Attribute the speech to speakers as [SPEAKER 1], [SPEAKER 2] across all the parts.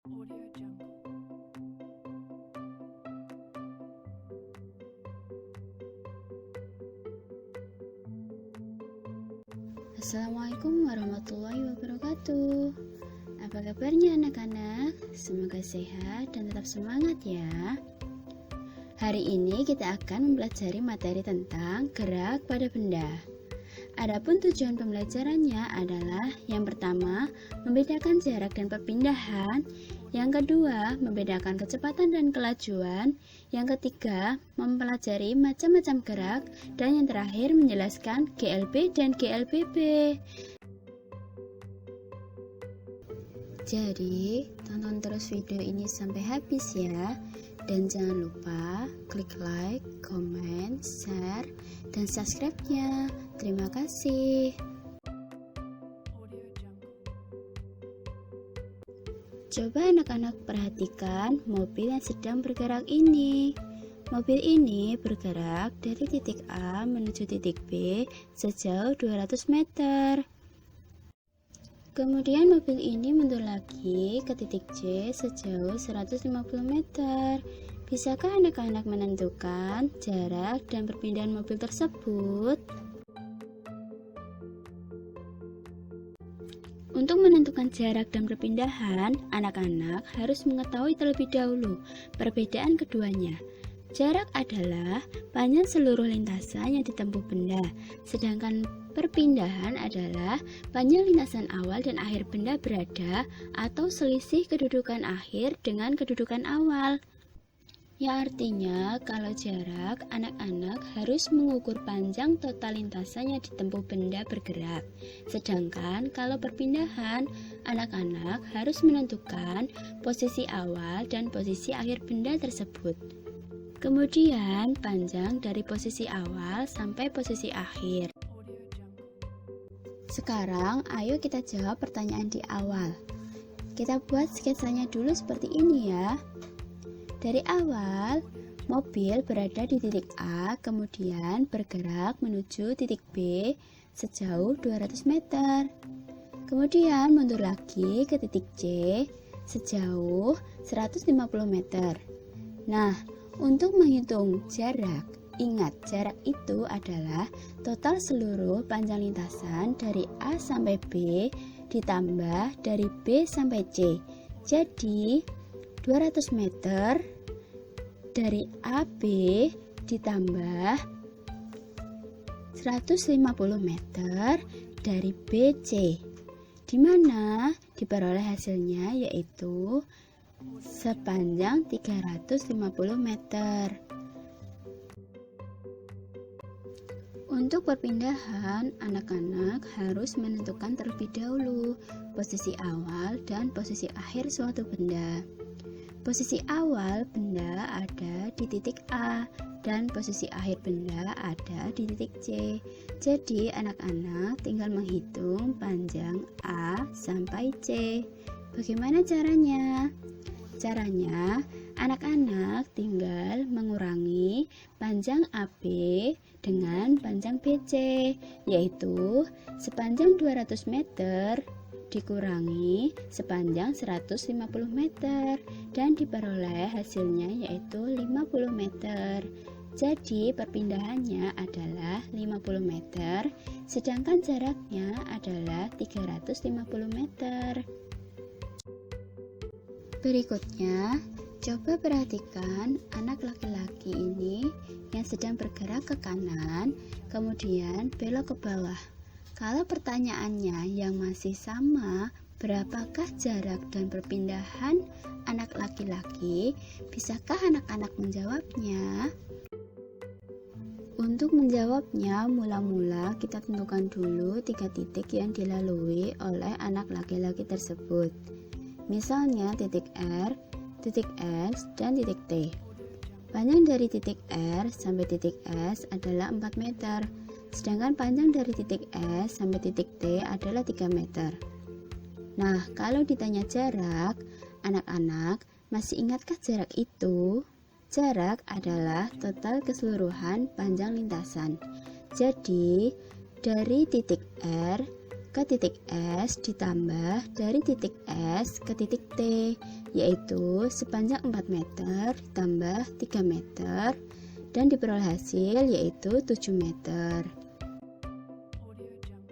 [SPEAKER 1] Audio Jungle.
[SPEAKER 2] Assalamualaikum warahmatullahi wabarakatuh. Apa kabarnya anak-anak? Semoga sehat dan tetap semangat ya. Hari ini kita akan mempelajari materi tentang gerak pada benda. Adapun tujuan pembelajarannya adalah yang pertama, membedakan jarak dan perpindahan, yang kedua, membedakan kecepatan dan kelajuan, yang ketiga, mempelajari macam-macam gerak, dan yang terakhir menjelaskan GLB dan GLBB. Jadi, tonton terus video ini sampai habis ya. Dan jangan lupa klik like, comment, share, dan subscribe-nya. Terima kasih.
[SPEAKER 1] Audio Jungle.
[SPEAKER 2] Coba anak-anak perhatikan mobil yang sedang bergerak ini. Mobil ini bergerak dari titik A menuju titik B sejauh 200 meter. Kemudian mobil ini mundur lagi ke titik C sejauh 150 meter. Bisakah anak-anak menentukan jarak dan perpindahan mobil tersebut? Untuk menentukan jarak dan perpindahan, anak-anak harus mengetahui terlebih dahulu perbedaan keduanya. Jarak adalah panjang seluruh lintasan yang ditempuh benda, sedangkan perpindahan adalah panjang lintasan awal dan akhir benda berada atau selisih kedudukan akhir dengan kedudukan awal. Ya artinya, kalau jarak, anak-anak harus mengukur panjang total lintasan yang ditempuh benda bergerak. Sedangkan kalau perpindahan, anak-anak harus menentukan posisi awal dan posisi akhir benda tersebut. Kemudian, panjang dari posisi awal sampai posisi akhir.
[SPEAKER 1] Audio Jungle.
[SPEAKER 2] Sekarang, ayo kita jawab pertanyaan di awal. Kita buat sketsanya dulu seperti ini ya. Dari awal, mobil berada di titik A, kemudian bergerak menuju titik B sejauh 200 meter. Kemudian mundur lagi ke titik C sejauh 150 meter. Nah, untuk menghitung jarak, ingat jarak itu adalah total seluruh panjang lintasan dari A sampai B ditambah dari B sampai C. Jadi 200 meter dari AB ditambah 150 meter dari BC, di mana diperoleh hasilnya yaitu sepanjang 350 meter. Untuk perpindahan, anak-anak harus menentukan terlebih dahulu posisi awal dan posisi akhir suatu benda. Posisi awal benda ada di titik A dan posisi akhir benda ada di titik C. Jadi, anak-anak tinggal menghitung panjang A sampai C. Bagaimana caranya? Caranya, anak-anak tinggal mengurangi panjang AB dengan panjang BC, yaitu sepanjang 200 meter dikurangi sepanjang 150 meter dan diperoleh hasilnya yaitu 50 meter. Jadi perpindahannya adalah 50 meter, sedangkan jaraknya adalah 350 meter. Berikutnya, coba perhatikan anak laki-laki ini yang sedang bergerak ke kanan, kemudian belok ke bawah. Kalau pertanyaannya yang masih sama, berapakah jarak dan perpindahan anak laki-laki? Bisakah anak-anak menjawabnya? Untuk menjawabnya, mula-mula kita tentukan dulu 3 titik yang dilalui oleh anak laki-laki tersebut. Misalnya titik R, titik S, dan titik T. Panjang dari titik R sampai titik S adalah 4 meter, sedangkan panjang dari titik S sampai titik T adalah 3 meter. Nah, kalau ditanya jarak, anak-anak masih ingatkah jarak itu? Jarak adalah total keseluruhan panjang lintasan. Jadi, dari titik R ke titik S ditambah dari titik S ke titik T, yaitu sepanjang 4 meter ditambah 3 meter, dan diperoleh hasil yaitu 7 meter.
[SPEAKER 1] Audio Jungle.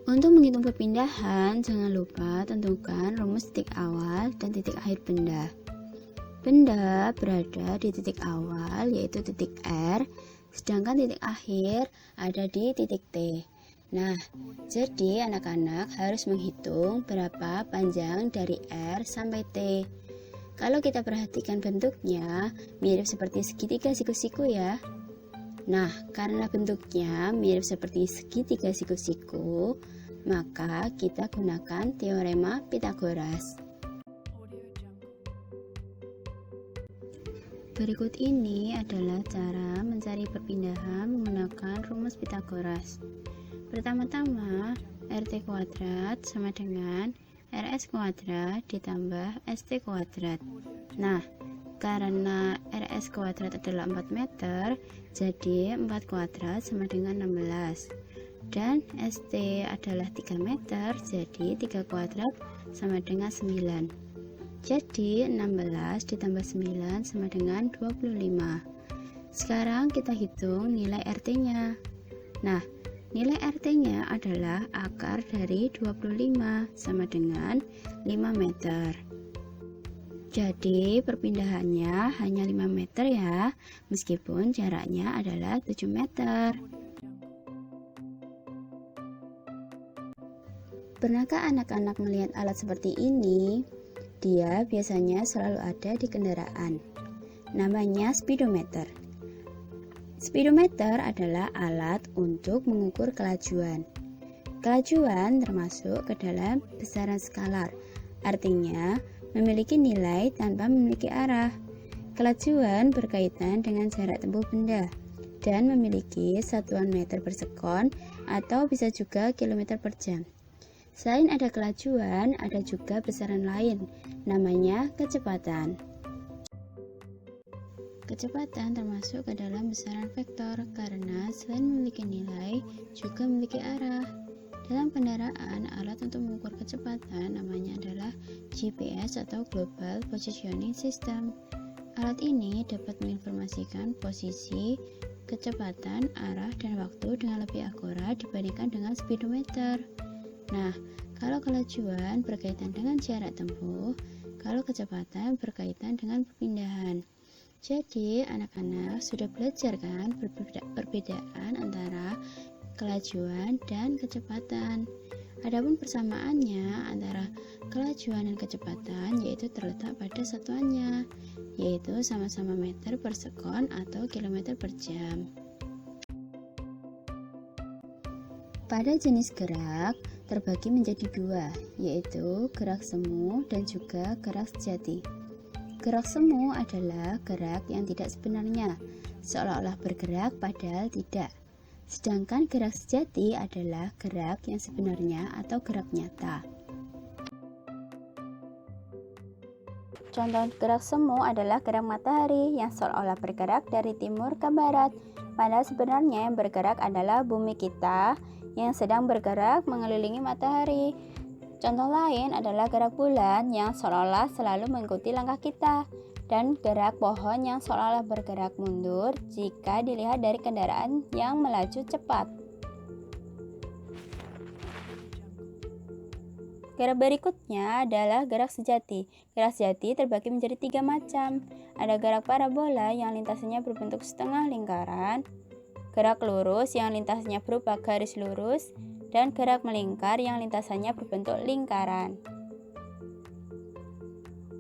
[SPEAKER 2] Untuk menghitung perpindahan, jangan lupa tentukan rumus titik awal dan titik akhir benda. Benda berada di titik awal yaitu titik R, sedangkan titik akhir ada di titik T. Nah, jadi anak-anak harus menghitung berapa panjang dari R sampai T. Kalau kita perhatikan bentuknya mirip seperti segitiga siku-siku ya. Nah, karena bentuknya mirip seperti segitiga siku-siku, maka kita gunakan teorema Pythagoras.
[SPEAKER 1] Audio Jungle.
[SPEAKER 2] Berikut ini adalah cara mencari perpindahan menggunakan rumus Pythagoras. Pertama-tama, RT kuadrat sama dengan RS kuadrat ditambah ST kuadrat. Nah, karena RS kuadrat adalah 4 meter, jadi 4 kuadrat sama dengan 16. Dan ST adalah 3 meter, jadi 3 kuadrat sama dengan 9. Jadi 16 ditambah 9 sama dengan 25. Sekarang kita hitung nilai RT-nya. Nah, nilai RT-nya adalah akar dari 25 sama dengan 5 meter. Jadi perpindahannya hanya 5 meter ya, meskipun jaraknya adalah 7 meter. Pernahkah anak-anak melihat alat seperti ini? Dia biasanya selalu ada di kendaraan. Namanya speedometer. Speedometer adalah alat untuk mengukur kelajuan. Kelajuan termasuk ke dalam besaran skalar, artinya memiliki nilai tanpa memiliki arah. Kelajuan berkaitan dengan jarak tempuh benda dan memiliki satuan meter per sekon atau bisa juga kilometer per jam. Selain ada kelajuan, ada juga besaran lain, namanya kecepatan. Kecepatan termasuk ke dalam besaran vektor karena selain memiliki nilai, juga memiliki arah. Dalam kendaraan, alat untuk mengukur kecepatan namanya adalah GPS atau Global Positioning System. Alat ini dapat menginformasikan posisi, kecepatan, arah, dan waktu dengan lebih akurat dibandingkan dengan speedometer. Nah, kalau kelajuan berkaitan dengan jarak tempuh, kalau kecepatan berkaitan dengan perpindahan. Jadi, anak-anak sudah belajar kan perbedaan antara kelajuan dan kecepatan. Adapun persamaannya antara kelajuan dan kecepatan yaitu terletak pada satuannya, yaitu sama-sama meter per sekon atau kilometer per jam. Pada jenis gerak terbagi menjadi dua, yaitu gerak semu dan juga gerak sejati. Gerak semu adalah gerak yang tidak sebenarnya, seolah-olah bergerak padahal tidak. Sedangkan gerak sejati adalah gerak yang sebenarnya atau gerak nyata. Contoh gerak semu adalah gerak matahari yang seolah-olah bergerak dari timur ke barat, padahal sebenarnya yang bergerak adalah bumi kita yang sedang bergerak mengelilingi matahari. Contoh lain adalah gerak bulan yang seolah-olah selalu mengikuti langkah kita, dan gerak pohon yang seolah-olah bergerak mundur jika dilihat dari kendaraan yang melaju cepat. Gerak berikutnya adalah gerak sejati. Gerak sejati terbagi menjadi 3 macam. Ada gerak parabola yang lintasannya berbentuk setengah lingkaran, gerak lurus yang lintasannya berupa garis lurus, dan gerak melingkar yang lintasannya berbentuk lingkaran.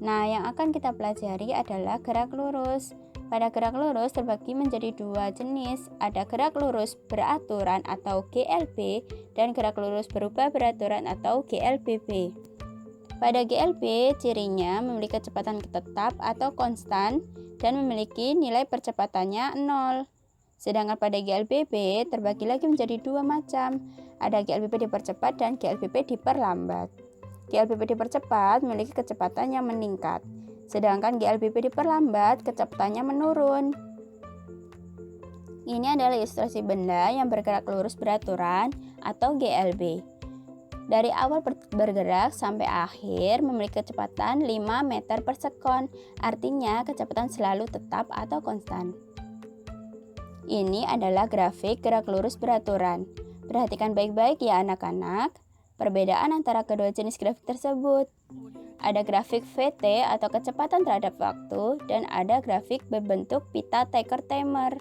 [SPEAKER 2] Nah, yang akan kita pelajari adalah gerak lurus. Pada gerak lurus terbagi menjadi 2 jenis, ada gerak lurus beraturan atau GLB dan gerak lurus berubah beraturan atau GLBB. Pada GLB, cirinya memiliki kecepatan tetap atau konstan dan memiliki nilai percepatannya 0. Sedangkan pada GLBB terbagi lagi menjadi 2 macam, ada GLBB dipercepat dan GLBB diperlambat. GLBB dipercepat memiliki kecepatan yang meningkat, sedangkan GLBB diperlambat kecepatannya menurun. Ini adalah ilustrasi benda yang bergerak lurus beraturan atau GLB. Dari awal bergerak sampai akhir memiliki kecepatan 5 meter per sekon. Artinya kecepatan selalu tetap atau konstan. Ini adalah grafik gerak lurus beraturan. Perhatikan baik-baik ya anak-anak. Perbedaan antara kedua jenis grafik tersebut. Ada grafik VT atau kecepatan terhadap waktu dan ada grafik berbentuk pita taker timer.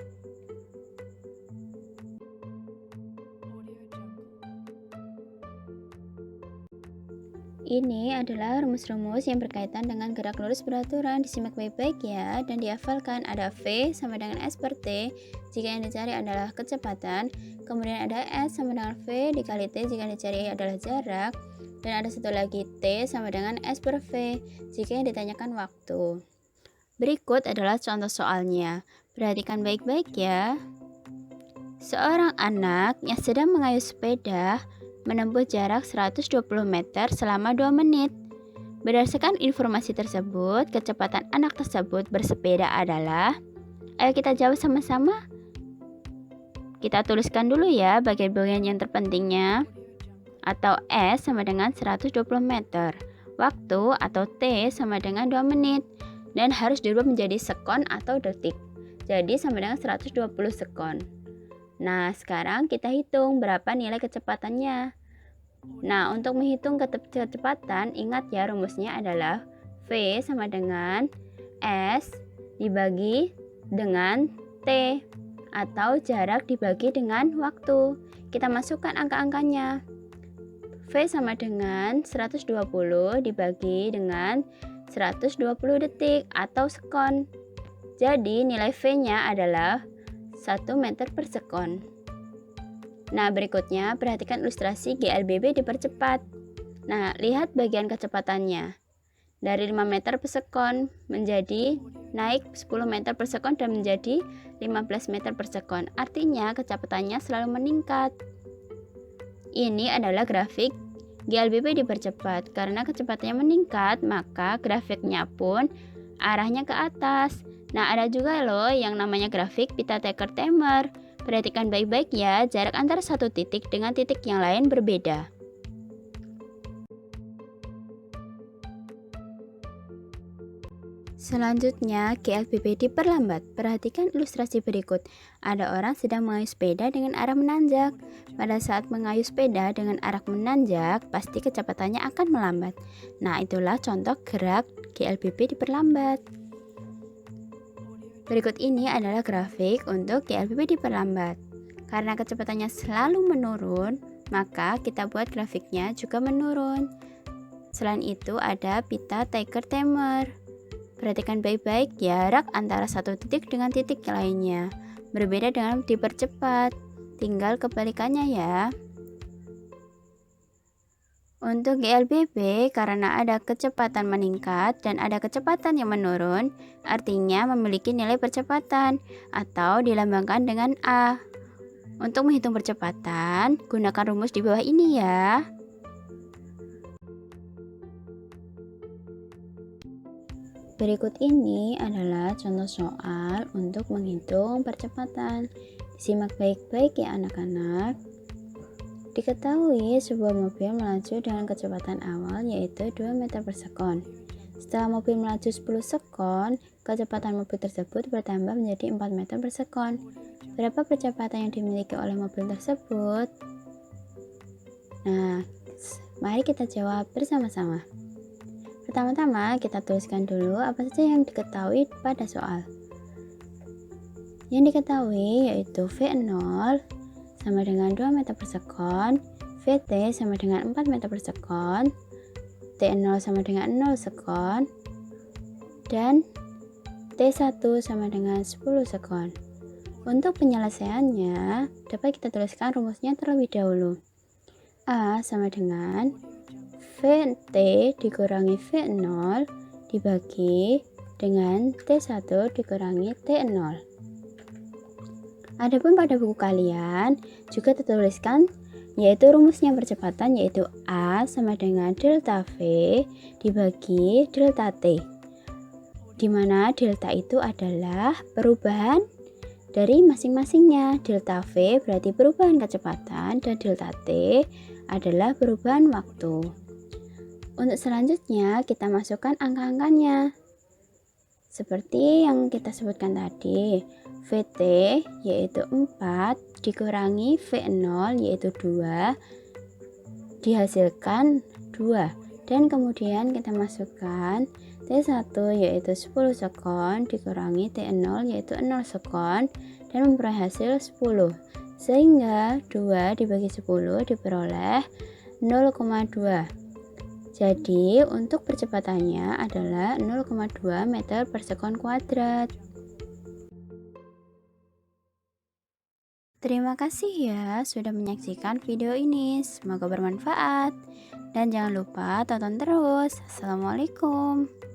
[SPEAKER 2] Ini adalah rumus-rumus yang berkaitan dengan gerak lurus beraturan. Disimak baik-baik ya dan dihafalkan. Ada V sama dengan S per T jika yang dicari adalah kecepatan. Kemudian ada S sama dengan V dikali T jika yang dicari adalah jarak. Dan ada satu lagi T sama dengan S per V jika yang ditanyakan waktu. Berikut adalah contoh soalnya. Perhatikan baik-baik ya. Seorang anak yang sedang mengayuh sepeda menempuh jarak 120 meter selama 2 menit. Berdasarkan informasi tersebut, kecepatan anak tersebut bersepeda adalah... Ayo kita jawab sama-sama. Kita tuliskan dulu ya bagian-bagian yang terpentingnya. Atau S sama dengan 120 meter. Waktu atau T sama dengan 2 menit. Dan harus dirubah menjadi sekon atau detik. Jadi sama dengan 120 sekon. Nah, sekarang kita hitung berapa nilai kecepatannya. Nah, untuk menghitung kecepatan, ingat ya rumusnya adalah V sama dengan S dibagi dengan T atau jarak dibagi dengan waktu. Kita masukkan angka-angkanya. V sama dengan 120 dibagi dengan 120 detik atau sekon. Jadi nilai V-nya adalah 1 meter per sekon. Nah, berikutnya perhatikan ilustrasi GLBB dipercepat. Nah, lihat bagian kecepatannya. Dari 5 meter per sekon menjadi naik 10 meter per sekon dan menjadi 15 meter per sekon. Artinya kecepatannya selalu meningkat. Ini adalah grafik GLBB dipercepat. Karena kecepatannya meningkat, maka grafiknya pun arahnya ke atas. Nah, ada juga loh yang namanya grafik pita taker timer. Perhatikan baik-baik ya, jarak antara satu titik dengan titik yang lain berbeda. Selanjutnya, GLBB diperlambat. Perhatikan ilustrasi berikut. Ada orang sedang mengayuh sepeda dengan arah menanjak. Pada saat mengayuh sepeda dengan arah menanjak, pasti kecepatannya akan melambat. Nah, itulah contoh gerak GLBB diperlambat. Berikut ini adalah grafik untuk GLBB diperlambat. Karena kecepatannya selalu menurun, maka kita buat grafiknya juga menurun. Selain itu ada pita taker timer. Perhatikan baik-baik jarak antara satu titik dengan titik lainnya. Berbeda dengan dipercepat. Tinggal kebalikannya ya. Untuk GLBB, karena ada kecepatan meningkat dan ada kecepatan yang menurun, artinya memiliki nilai percepatan atau dilambangkan dengan A. Untuk menghitung percepatan, gunakan rumus di bawah ini ya. Berikut ini adalah contoh soal untuk menghitung percepatan. Disimak baik-baik ya anak-anak. Diketahui sebuah mobil melaju dengan kecepatan awal yaitu 2 meter per sekon. Setelah mobil melaju 10 sekon, kecepatan mobil tersebut bertambah menjadi 4 meter per sekon. Berapa percepatan yang dimiliki oleh mobil tersebut? Nah, mari kita jawab bersama-sama. Pertama-tama kita tuliskan dulu apa saja yang diketahui pada soal. Yang diketahui yaitu V0 sama dengan 2 meter per sekon, VT sama dengan 4 meter per sekon, T0 sama dengan 0 sekon, dan T1 sama dengan 10 sekon. Untuk penyelesaiannya, dapat kita tuliskan rumusnya terlebih dahulu. A sama dengan VT dikurangi V0 dibagi dengan T1 dikurangi T0. Adapun pada buku kalian juga tertuliskan yaitu rumusnya percepatan yaitu A sama dengan delta V dibagi delta T, di mana delta itu adalah perubahan dari masing-masingnya. Delta V berarti perubahan kecepatan dan delta T adalah perubahan waktu. Untuk selanjutnya kita masukkan angka-angkanya. Seperti yang kita sebutkan tadi, VT yaitu 4 dikurangi V0 yaitu 2 dihasilkan 2. Dan kemudian kita masukkan T1 yaitu 10 sekon dikurangi T0 yaitu 0 sekon dan memperoleh hasil 10. Sehingga 2 dibagi 10 diperoleh 0,2. Jadi untuk percepatannya adalah 0,2 meter per sekon kuadrat. Terima kasih ya sudah menyaksikan video ini. Semoga bermanfaat. Dan jangan lupa tonton terus. Assalamualaikum.